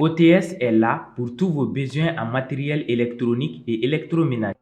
OTS est là pour tous vos besoins en matériel électronique et électroménager.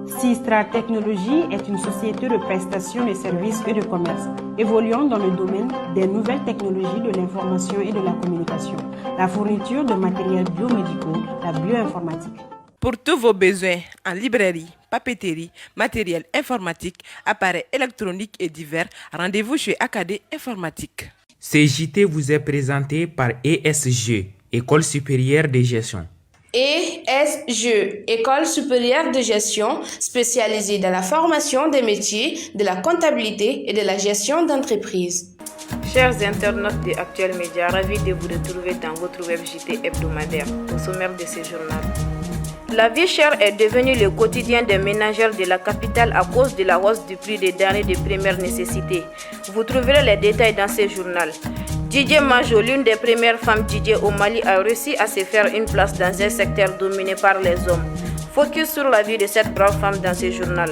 Sistra Technologies est une société de prestation de services et de commerce, évoluant dans le domaine des nouvelles technologies de l'information et de la communication, la fourniture de matériels biomédicaux, la bioinformatique. Pour tous vos besoins en librairie, papeterie, matériel informatique, appareils électroniques et divers, rendez-vous chez AKD Informatique. Ce JT vous est présenté par ESG, École supérieure de gestion. ESG, École supérieure de gestion, spécialisée dans la formation des métiers de la comptabilité et de la gestion d'entreprise. Chers internautes de Actuel Média, ravis de vous retrouver dans votre web JT hebdomadaire, au sommaire de ce journal. La vie chère est devenue le quotidien des ménagères de la capitale à cause de la hausse du prix des denrées de première nécessité. Vous trouverez les détails dans ce journal. Didier Majo, l'une des premières femmes DJ au Mali, a réussi à se faire une place dans un secteur dominé par les hommes. Focus sur la vie de cette brave femme dans ce journal.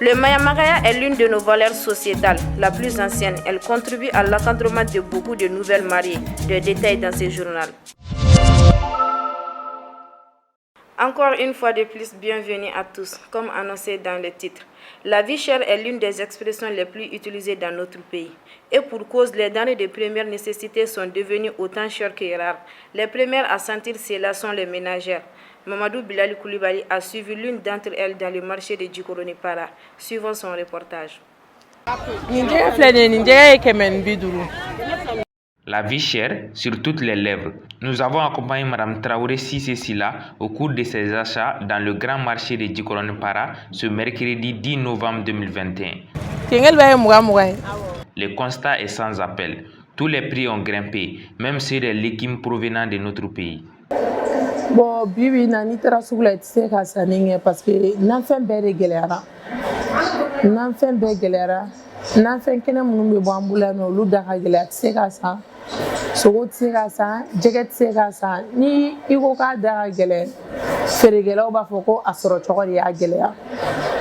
Le Mayamagaya est l'une de nos valeurs sociétales, la plus ancienne. Elle contribue à l'encadrement de beaucoup de nouvelles mariées. Des détails dans ce journal. Encore une fois de plus, bienvenue à tous. Comme annoncé dans le titre, la vie chère est l'une des expressions les plus utilisées dans notre pays. Et pour cause, les denrées de première nécessité sont devenues autant chères que rares. Les premières à sentir cela sont les ménagères. Mamadou Bilali Koulibaly a suivi l'une d'entre elles dans le marché de Djikoroni Para. Suivons son reportage. La vie chère sur toutes les lèvres. Nous avons accompagné Mme Traoré Sissé Sila au cours de ses achats dans le grand marché de Djikoroni Para ce mercredi 10 novembre 2021. Le constat est sans appel. Tous les prix ont grimpé, même sur les légumes provenant de notre pays. Bon, bibi na ni tara sugula ti se ka saninge parce que nanfɛn bɛɛ de gɛlɛyara nanfɛn bɛɛ gɛlɛyara nanfɛn kɛnɛ minnu bɛ bɔ an bolo yan nɔ olu da ka gɛlɛya ti se ka san sogo ti se ka san jɛgɛ ti se ka san ni i ko k'a da ka gɛlɛn feerekɛlaw b'a fɔ ko a sɔrɔ cogo de y'a gɛlɛya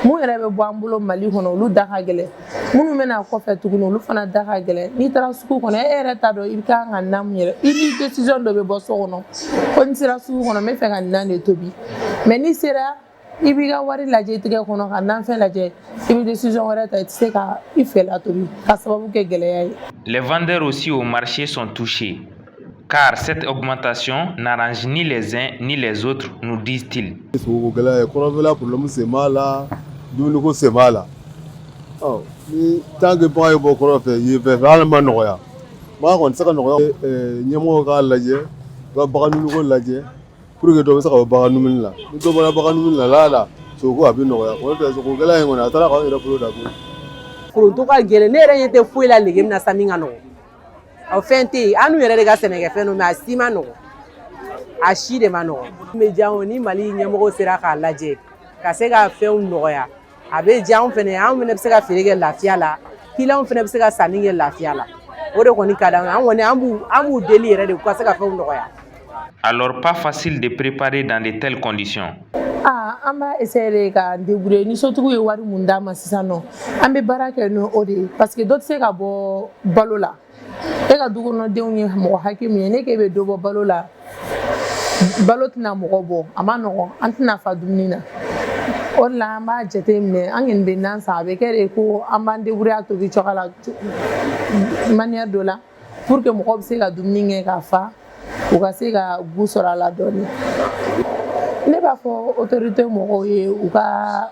mun yɛrɛ bɛ bɔ an bolo Mali kɔnɔ olu da ka gɛlɛn minnu bɛna kɔfɛ tuguni olu fana da ka gɛlɛn n'i taara sugu kɔnɔ e yɛrɛ t'a dɔn i bɛ kan ka nan mun yɛrɛ i ni décision dɔ bɛ bɔ so kɔnɔ ko ni sera sugu kɔnɔ n bɛ fɛ ka nan de tobi mais n'i sera i b'i ka wari lajɛ i tɛgɛ kɔnɔ ka nanfɛn lajɛ i bɛ décision wɛrɛ ta i tɛ se ka i fɛla tobi ka sababu kɛ gɛlɛya ye. Les vendeurs aussi au marché sont touchés, car cette augmentation n'arrange ni les uns ni les autres, nous disent-ils. Dumuni se b'a la ni tant que bagan ye bɔ kɔrɔ fɛ yen fɛ hali ma nɔgɔya bagan kɔni tɛ se ka nɔgɔya ɲɛmɔgɔw k'a lajɛ u ka bagan dumuni lajɛ pour que dɔ bɛ se ka bɔ bagan dumuni la ni dɔ bɔra bagan dumuni la la sogoko a bɛ nɔgɔya o tɛ sogo gɛlɛya in kɔni a taara k'anw yɛrɛ bolo da koyi. Foronto ka gɛlɛn ne yɛrɛ ɲɛ tɛ foyi la légume na sa min ka nɔgɔ o fɛn tɛ yen an n'u yɛrɛ de ka sɛnɛkɛfɛn don mais a si ma nɔgɔ a si de ma nɔgɔ. Mɛ jango ni Mali ɲɛmɔgɔw sera k'a lajɛ ka se ka fɛnw nɔgɔya a bɛ diya anw fɛnɛ bɛ se ka feere kɛ lafiya la clients fɛnɛ bɛ se ka sanni kɛ lafiya la o de kɔni ka d'an ye an kɔni an b'u deli yɛrɛ de ka se ka fɛnw nɔgɔya. Alors pas facile de préparer dans de telles conditions. An b'a essayer de ka débrouiller ni sotigiw ye wari mun d'an ma sisan nɔ an bɛ baara kɛ n'o de ye parce que dɔ tɛ se ka bɔ balo la e ka du kɔnɔdenw ye mɔgɔ hakɛ min ye ne k'e bɛ dɔ bɔ balo la balo tɛna mɔgɔ bɔ a ma nɔgɔn an tɛna fa dumuni na. O la an b'a jate minɛ an kɔni bɛ nan san a bɛ kɛ de ko an b'an débrouiller a tobi cogo la manière dɔ la pour que mɔgɔw bɛ se ka dumuni kɛ ka fa u ka se ka gu sɔrɔ a la dɔɔnin. Ne b'a fɔ autorité mɔgɔw ye u ka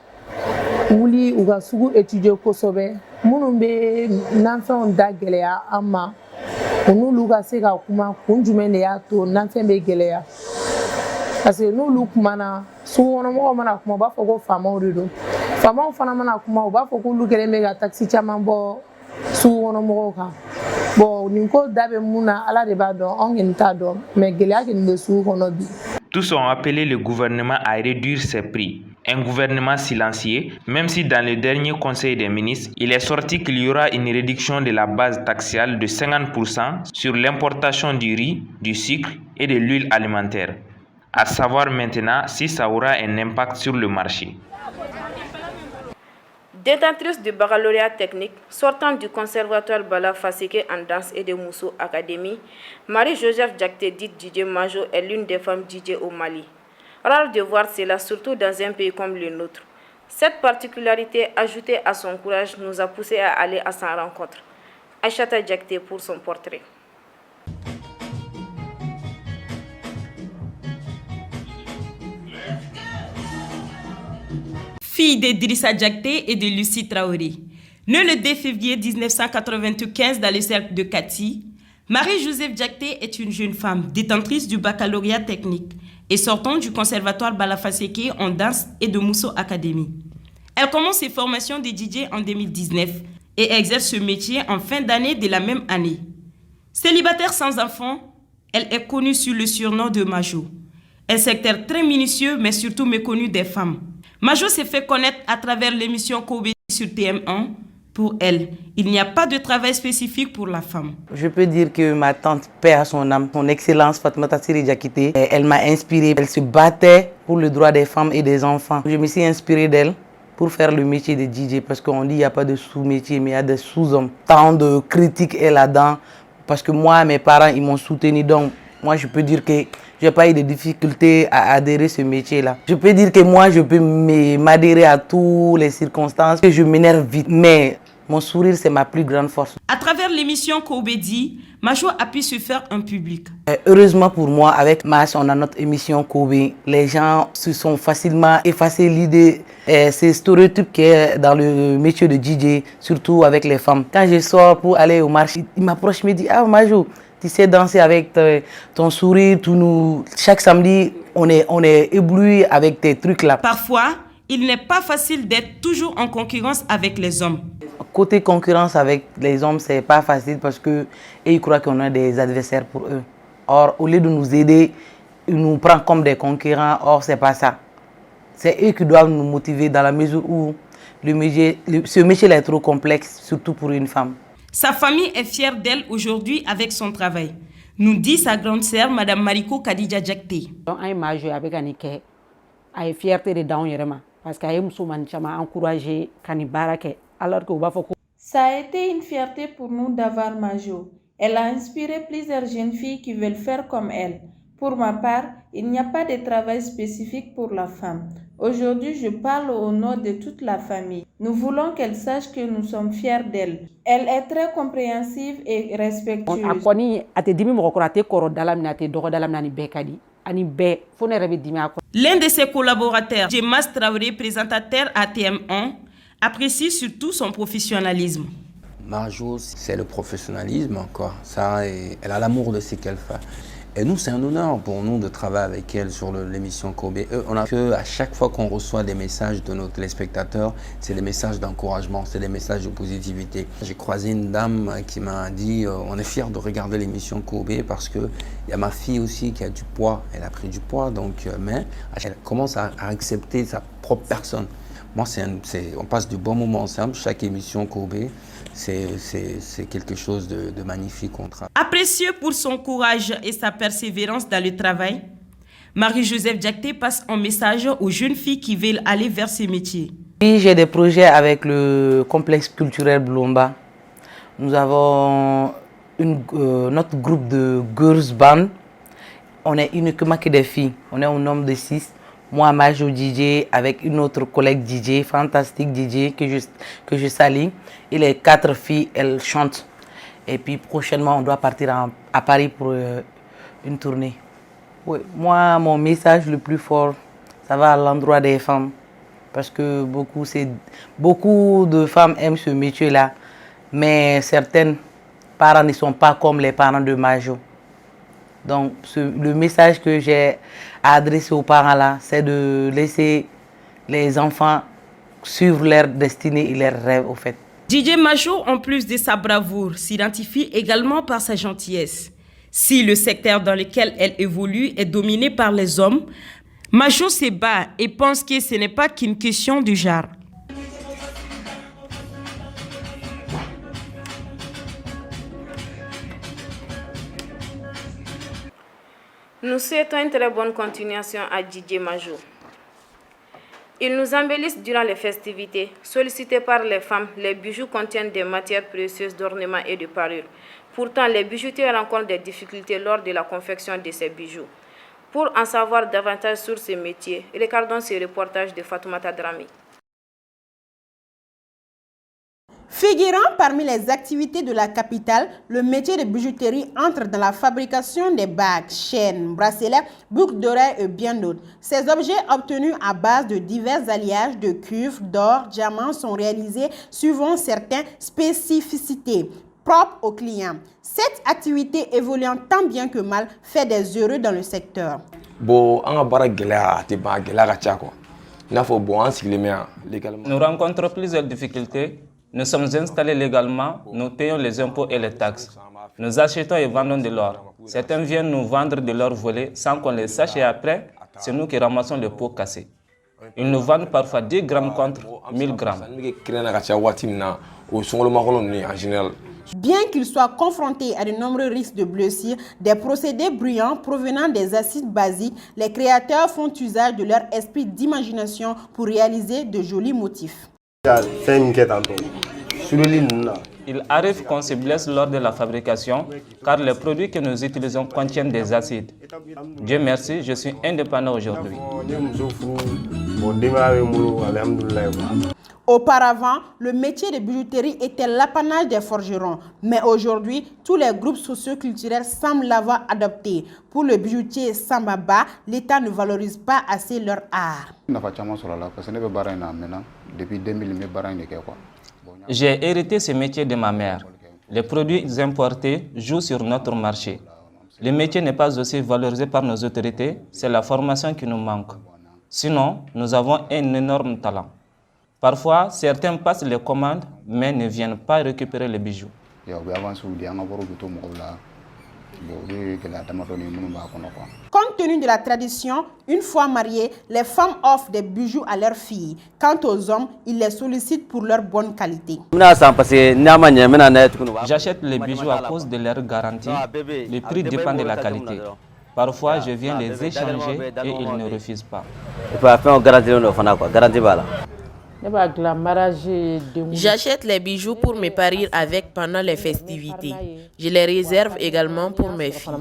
wuli u ka sugu étudier kosɛbɛ minnu bɛ nanfɛnw da gɛlɛya an ma u n'olu ka se ka kuma kun jumɛn de y'a to nanfɛn bɛ gɛlɛya. Parce que n'olu kumana sugu kɔnɔmɔgɔw mana kuma u b'a fɔ ko faamaw de don faamaw fana mana kuma u b'a fɔ k'olu kɛlen bɛ ka taxe caman bɔ sugu kɔnɔmɔgɔw kan bon nin ko da bɛ mun na Ala de b'a dɔn anw kɔni t'a dɔn mais gɛlɛya kɔni bɛ sugu kɔnɔ bi. Tous ont appelé le gouvernement à réduire ses prix. Un gouvernement silencieux, même si dans le dernier conseil des ministres, il est sorti qu'il y aura une réduction de la base taxiale de 50% sur l'importation du riz, du sucre et de l'huile alimentaire. À savoir maintenant si ça aura un impact sur le marché. Détentrice du baccalauréat technique, sortant du conservatoire Bala Faseke en danse et de Mousso Academy, Marie-Joseph Diakité, dite DJ Majo, est l'une des femmes DJ au Mali. Rare de voir cela, surtout dans un pays comme le nôtre. Cette particularité, ajoutée à son courage, nous a poussé à aller à sa rencontre. Aïchata Diakité pour son portrait. Fille d'Idrissa Diakité et de Lucie Traoré. Née le 2 février 1995 dans le cercle de Kati, Marie-Joseph Diakité est une jeune femme détentrice du baccalauréat technique et sortant du conservatoire Bala Faseke en danse et de Mousso Academy. Elle commence ses formations de DJ en 2019 et exerce ce métier en fin d'année de la même année. Célibataire sans enfant, elle est connue sous le surnom de Majo. Un secteur très minutieux mais surtout méconnu des femmes. Majo s'est fait connaître à travers l'émission Kobe sur TM1. Pour elle, il n'y a pas de travail spécifique pour la femme. Je peux dire que ma tante, paix à son âme, son excellence Fatoumata Siri Diakité, elle m'a inspirée. Elle se battait pour le droit des femmes et des enfants. Je me suis inspirée d'elle pour faire le métier de DJ parce qu'on dit qu'il n'y a pas de sous-métier, mais il y a des sous-hommes. Tant de critiques est là-dedans parce que moi, mes parents, ils m'ont soutenu. Donc, moi, je peux dire que je n'ai pas eu de difficultés à adhérer à ce métier-là. Je peux dire que moi, je peux m'adhérer à toutes les circonstances, que je m'énerve vite. Mais mon sourire, c'est ma plus grande force. À travers l'émission Kobe-Di, Majo a pu se faire un public. Heureusement pour moi, avec Mas, on a notre émission Kobe. Les gens se sont facilement effacés l'idée, ces stéréotypes qu'il y a dans le métier de DJ, surtout avec les femmes. Quand je sors pour aller au marché, ils m'approchent et me disent « Ah Majo, tu sais danser avec ton sourire, chaque samedi, on est ébloui avec tes trucs là. » Parfois, il n'est pas facile d'être toujours en concurrence avec les hommes. Côté concurrence avec les hommes, c'est pas facile parce qu'ils croient qu'on a des adversaires pour eux. Or, au lieu de nous aider, ils nous prennent comme des concurrents. Or, c'est pas ça. C'est eux qui doivent nous motiver dans la mesure où ce métier-là est trop complexe, surtout pour une femme. Sa famille est fière d'elle aujourd'hui avec son travail, nous dit sa grande sœur, Madame Mariko Kadija Diakité. Je suis fière de Daon parce que je encouragé alors que ça a été une fierté pour nous d'avoir Majo. Elle a inspiré plusieurs jeunes filles qui veulent faire comme elle. Pour ma part, il n'y a pas de travail spécifique pour la femme. Aujourd'hui, je parle au nom de toute la famille. Nous voulons qu'elle sache que nous sommes fiers d'elle. Elle est très compréhensive et respectueuse. L'un de ses collaborateurs, Jemas Traoré, présentateur à TM1, apprécie surtout son professionnalisme. Majo, c'est le professionnalisme, quoi. Ça, elle a l'amour de ce qu'elle fait. Et nous, c'est un honneur pour nous de travailler avec elle sur l'émission Kobe. On a que à chaque fois qu'on reçoit des messages de nos téléspectateurs, c'est des messages d'encouragement, c'est des messages de positivité. J'ai croisé une dame qui m'a dit on est fiers de regarder l'émission Kobe parce qu'il y a ma fille aussi qui a du poids. Elle a pris du poids, donc, mais elle commence à accepter sa propre personne. Moi, on passe du bon moment ensemble. Chaque émission Kobe, c'est quelque chose de magnifique qu'on travaille. Apprécieux pour son courage et sa persévérance dans le travail, Marie-Joseph Diakité passe un message aux jeunes filles qui veulent aller vers ces métiers. Oui, j'ai des projets avec le complexe culturel Blomba. Nous avons notre groupe de girls band. On est uniquement que des filles. On est un nombre de 6. Moi, Majo DJ, avec une autre collègue DJ, fantastique DJ, que je salue. Et les 4 filles, elles chantent. Et puis prochainement, on doit partir à Paris pour une tournée. Oui, moi, mon message le plus fort, ça va à l'endroit des femmes. Parce que beaucoup de femmes aiment ce métier-là. Mais certaines parents ne sont pas comme les parents de Majo. Donc, le message que j'ai à adresser aux parents là, c'est de laisser les enfants suivre leur destinée et leurs rêves au fait. DJ Majo, en plus de sa bravoure, s'identifie également par sa gentillesse. Si le secteur dans lequel elle évolue est dominé par les hommes, Majo se bat et pense que ce n'est pas qu'une question de genre. Nous souhaitons une très bonne continuation à DJ Majo. Ils nous embellissent durant les festivités. Sollicités par les femmes, les bijoux contiennent des matières précieuses d'ornement et de parure. Pourtant, les bijoutiers rencontrent des difficultés lors de la confection de ces bijoux. Pour en savoir davantage sur ces métiers, regardons ce reportage de Fatoumata Drami. Figurant parmi les activités de la capitale, le métier de bijouterie entre dans la fabrication des bagues, chaînes, bracelets, boucles d'oreilles et bien d'autres. Ces objets obtenus à base de divers alliages de cuivre, d'or, diamants sont réalisés suivant certaines spécificités propres aux clients. Cette activité évoluant tant bien que mal fait des heureux dans le secteur. Nous rencontrons plusieurs difficultés. Nous sommes installés légalement, nous payons les impôts et les taxes. Nous achetons et vendons de l'or. Certains viennent nous vendre de l'or volé sans qu'on les sache et après, c'est nous qui ramassons les pots cassés. Ils nous vendent parfois 10 grammes contre 1000 grammes. Bien qu'ils soient confrontés à de nombreux risques de blessures, des procédés bruyants provenant des acides basiques, les créateurs font usage de leur esprit d'imagination pour réaliser de jolis motifs. Il arrive qu'on se blesse lors de la fabrication car les produits que nous utilisons contiennent des acides. Dieu merci, je suis indépendant aujourd'hui. Auparavant, le métier de bijouterie était l'apanage des forgerons, mais aujourd'hui, tous les groupes socioculturels semblent l'avoir adopté. Pour le bijoutier Sambaba, l'État ne valorise pas assez leur art. J'ai hérité ce métier de ma mère. Les produits importés jouent sur notre marché. Le métier n'est pas aussi valorisé par nos autorités, c'est la formation qui nous manque. Sinon, nous avons un énorme talent. Parfois, certains passent les commandes, mais ne viennent pas récupérer les bijoux. Compte tenu de la tradition, une fois mariées, les femmes offrent des bijoux à leurs filles. Quant aux hommes, ils les sollicitent pour leur bonne qualité. J'achète les bijoux à cause de leur garantie. Le prix dépend de la qualité. Parfois, je viens les échanger et ils ne refusent pas. J'achète les bijoux pour me parir avec pendant les festivités. Je les réserve également pour mes filles.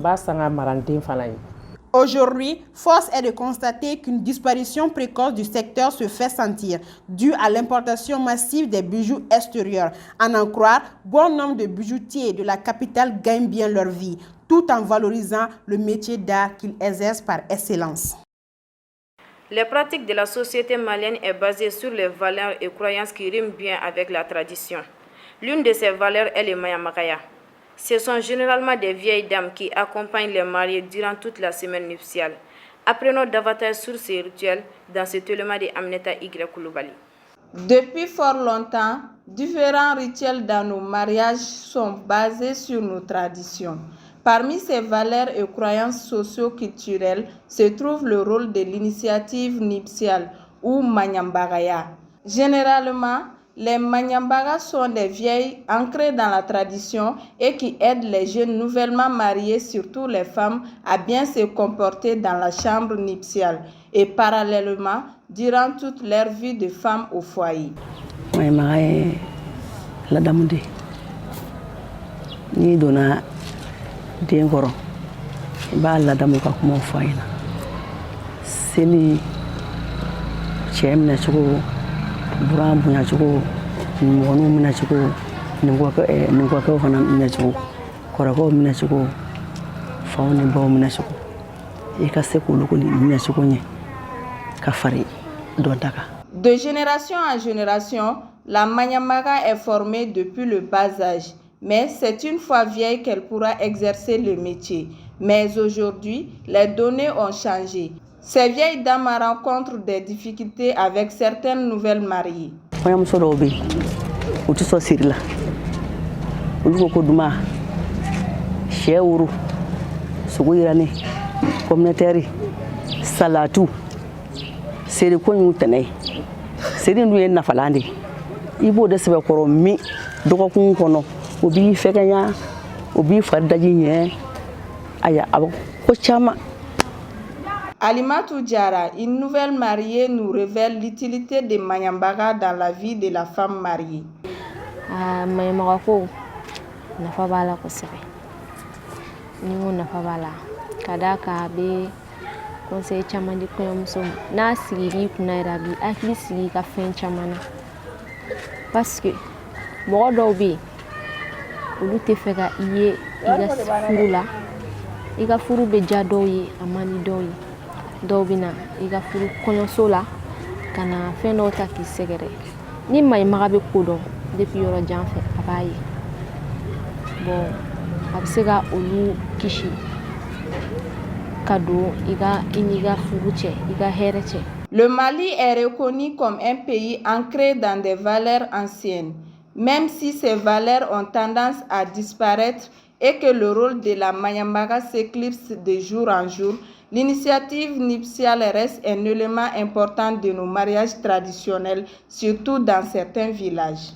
Aujourd'hui, force est de constater qu'une disparition précoce du secteur se fait sentir, due à l'importation massive des bijoux extérieurs. À en croire, bon nombre de bijoutiers de la capitale gagnent bien leur vie, tout en valorisant le métier d'art qu'ils exercent par excellence. Les pratiques de la société malienne est basée sur les valeurs et croyances qui riment bien avec la tradition. L'une de ces valeurs est le Mayamakaya. Ce sont généralement des vieilles dames qui accompagnent les mariés durant toute la semaine nuptiale. Apprenons davantage sur ces rituels dans cet élément de Aminata Y. Koulibaly. Depuis fort longtemps, différents rituels dans nos mariages sont basés sur nos traditions. Parmi ces valeurs et croyances socio-culturelles se trouve le rôle de l'initiative nuptiale ou Manyambagaya. Généralement, les Manyambagas sont des vieilles ancrées dans la tradition et qui aident les jeunes nouvellement mariés, surtout les femmes, à bien se comporter dans la chambre nuptiale et parallèlement durant toute leur vie de femme au foyer. Den kɔrɔ I b'a ladamu ka kuma fɔ a ɲɛna seli cɛ minɛ cogo buran bonya cogo mɔgɔninw minɛ cogo ninkɔkɛw fana minɛ cogo kɔrɔkɛw minɛ cogo faw ni baw minɛ cogo I ka se k'olu minɛ cogo ɲɛ ka fari dɔ daga. De génération en génération, la Manyamaga est formée depuis le bas âge. Mais c'est une fois vieille qu'elle pourra exercer le métier. Mais aujourd'hui, les données ont changé. Ces vieilles dames rencontrent des difficultés avec certaines nouvelles mariées. Obi fekanya obi fardaji nye aya abo ko chama. Alimatou Diara, une nouvelle mariée, nous révèle l'utilité de Mayambaga dans la vie de la femme mariée. Mayambaga ko nafa bala kosɛbɛ ni ko nafa bala ka da ka be conseil caman di kɔɲɔmuso ma n'a sigir'i kunna yɛrɛ a b'i hakili sigi i ka fɛn caman na parce que mɔgɔ dɔw bɛ yen olu tɛ fɛ ka i ye i ka furu la i ka furu bɛ diya dɔw ye a man di dɔw ye dɔw bɛ na i ka furu kɔɲɔso la ka na fɛn dɔw ta k'i sɛgɛrɛ ni maɲumaga bɛ ko dɔn depuis yɔrɔ jan fɛ a b'a ye bon a bɛ se ka olu kisi ka don i n'i ka furu cɛ i ka hɛrɛ cɛ. Le Mali est reconnu comme un pays ancré dans des valeurs anciennes, même si ces valeurs ont tendance à disparaître et que le rôle de la Mayambaga s'éclipse de jour en jour. L'initiative nuptiale reste un élément important de nos mariages traditionnels, surtout dans certains villages.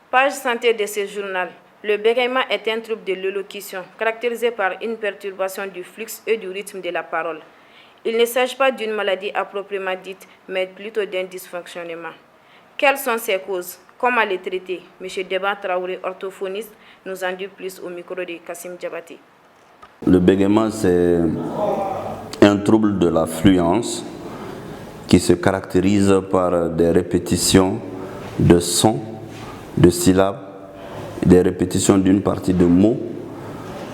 Page santé de ce journal. Le bégaiement est un trouble de l'élocution caractérisé par une perturbation du flux et du rythme de la parole. Il ne s'agit pas d'une maladie à proprement dite, mais plutôt d'un dysfonctionnement. Quelles sont ses causes? Comment les traiter? M. Deba Traoré, orthophoniste, nous en dit plus au micro de Kassim Diabaté. Le bégaiement, c'est un trouble de la fluence qui se caractérise par des répétitions de sons, de syllabes, des répétitions d'une partie de mots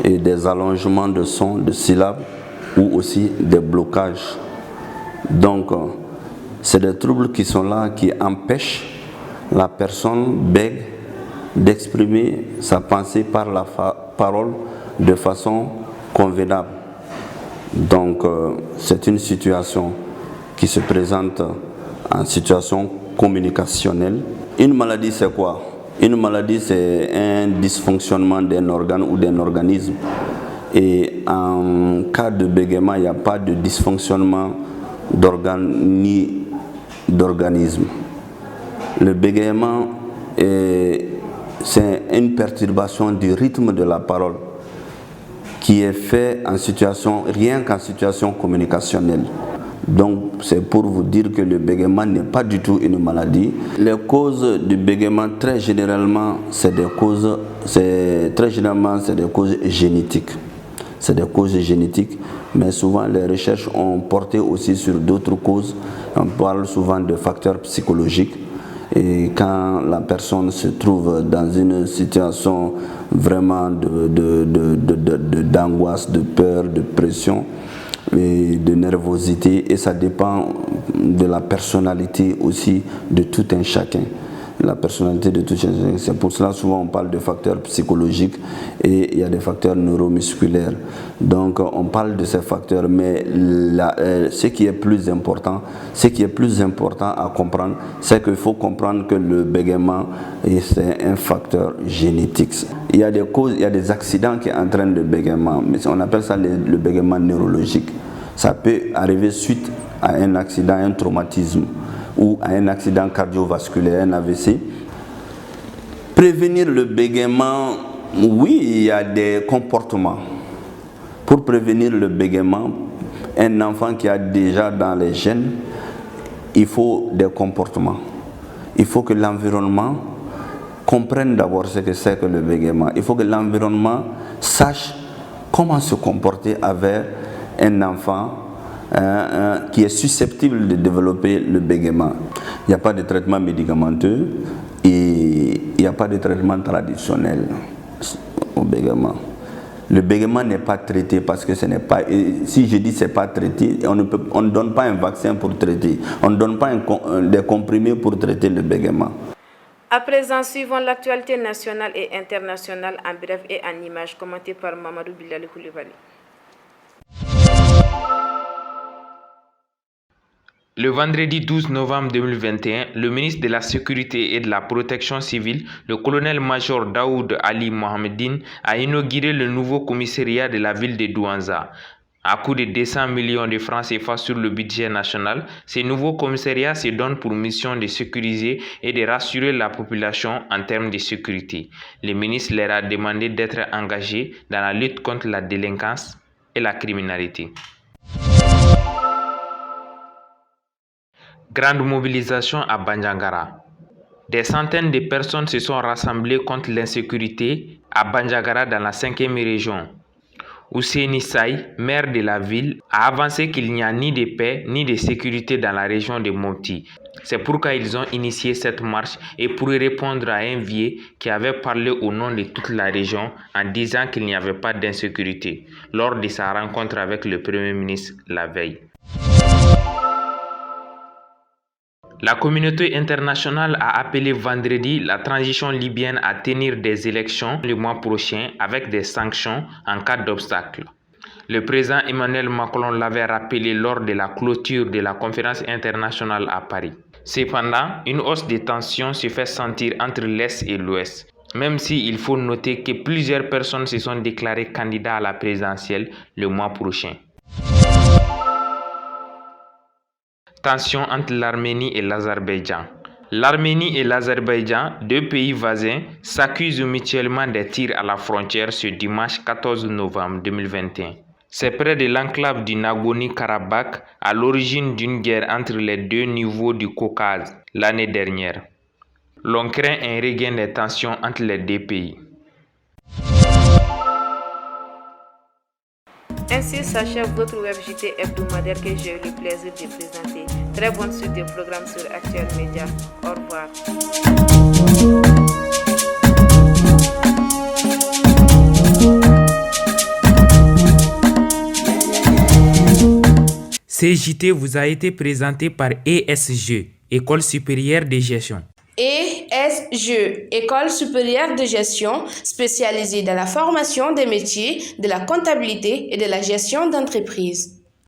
et des allongements de sons, de syllabes ou aussi des blocages. Donc, c'est des troubles qui sont là, qui empêchent la personne bègue d'exprimer sa pensée par la parole de façon convenable. Donc, c'est une situation qui se présente en situation communicationnelle. Une maladie, c'est quoi? Une maladie, c'est un dysfonctionnement d'un organe ou d'un organisme. Et en cas de bégaiement, il n'y a pas de dysfonctionnement d'organe ni d'organisme. Le bégaiement, c'est une perturbation du rythme de la parole qui est fait en situation, rien qu'en situation communicationnelle. Donc c'est pour vous dire que le bégaiement n'est pas du tout une maladie. Les causes du bégaiement, très généralement, c'est des causes génétiques. C'est des causes génétiques, mais souvent les recherches ont porté aussi sur d'autres causes. On parle souvent de facteurs psychologiques. Et quand la personne se trouve dans une situation vraiment d'angoisse, de peur, de pression et de nervosité, et ça dépend de la personnalité aussi de tout un chacun. La personnalité de tout chacun, c'est pour cela souvent on parle de facteurs psychologiques et il y a des facteurs neuromusculaires. Donc on parle de ces facteurs, mais ce qui est plus important à comprendre, c'est qu'il faut comprendre que le bégaiement c'est un facteur génétique. Il y a des causes, il y a des accidents qui entraînent le bégaiement, mais on appelle ça le bégaiement neurologique. Ça peut arriver suite à un accident, un traumatisme, ou à un accident cardiovasculaire, un AVC. Prévenir le bégaiement, oui, il y a des comportements. Pour prévenir le bégaiement, un enfant qui a déjà dans les gènes, il faut des comportements. Il faut que l'environnement comprenne d'abord ce que c'est que le bégaiement. Il faut que l'environnement sache comment se comporter avec un enfant qui est susceptible de développer le bégaiement. Il n'y a pas de traitement médicamenteux et il n'y a pas de traitement traditionnel au bégaiement. Le bégaiement n'est pas traité parce que ce n'est pas... Si je dis c'est pas traité, on ne donne pas un vaccin pour traiter. On ne donne pas des comprimés pour traiter le bégaiement. À présent, suivons l'actualité nationale et internationale en bref et en images, commentée par Mamadou Bilali Koulibaly. Le vendredi 12 novembre 2021, le ministre de la Sécurité et de la Protection civile, le colonel-major Daoud Ali Mohamedine, a inauguré le nouveau commissariat de la ville de Douanza. À coût de 200 millions de francs CFA sur le budget national, ces nouveaux commissariats se donnent pour mission de sécuriser et de rassurer la population en termes de sécurité. Le ministre leur a demandé d'être engagés dans la lutte contre la délinquance et la criminalité. Grande mobilisation à Bandiagara. Des centaines de personnes se sont rassemblées contre l'insécurité à Bandiagara dans la 5e région. Ousseini Saï, maire de la ville, a avancé qu'il n'y a ni de paix ni de sécurité dans la région de Mopti. C'est pourquoi ils ont initié cette marche et pour répondre à un vieux qui avait parlé au nom de toute la région en disant qu'il n'y avait pas d'insécurité lors de sa rencontre avec le Premier ministre la veille. La communauté internationale a appelé vendredi la transition libyenne à tenir des élections le mois prochain avec des sanctions en cas d'obstacle. Le président Emmanuel Macron l'avait rappelé lors de la clôture de la conférence internationale à Paris. Cependant, une hausse des tensions se fait sentir entre l'Est et l'Ouest, même s'il faut noter que plusieurs personnes se sont déclarées candidats à la présidentielle le mois prochain. Tension entre l'Arménie et l'Azerbaïdjan. L'Arménie et l'Azerbaïdjan, deux pays voisins, s'accusent mutuellement des tirs à la frontière ce dimanche 14 novembre 2021. C'est près de l'enclave du Nagorno-Karabakh à l'origine d'une guerre entre les deux niveaux du Caucase l'année dernière. L'on craint un regain des tensions entre les deux pays. Ainsi s'achève votre web JT hebdomadaire que j'ai eu le plaisir de présenter. Très bonne suite de programmes sur Actuel Média. Au revoir. CJT vous a été présenté par ESG, École supérieure de gestion. ESG, École supérieure de gestion, spécialisée dans la formation des métiers de la comptabilité et de la gestion d'entreprise.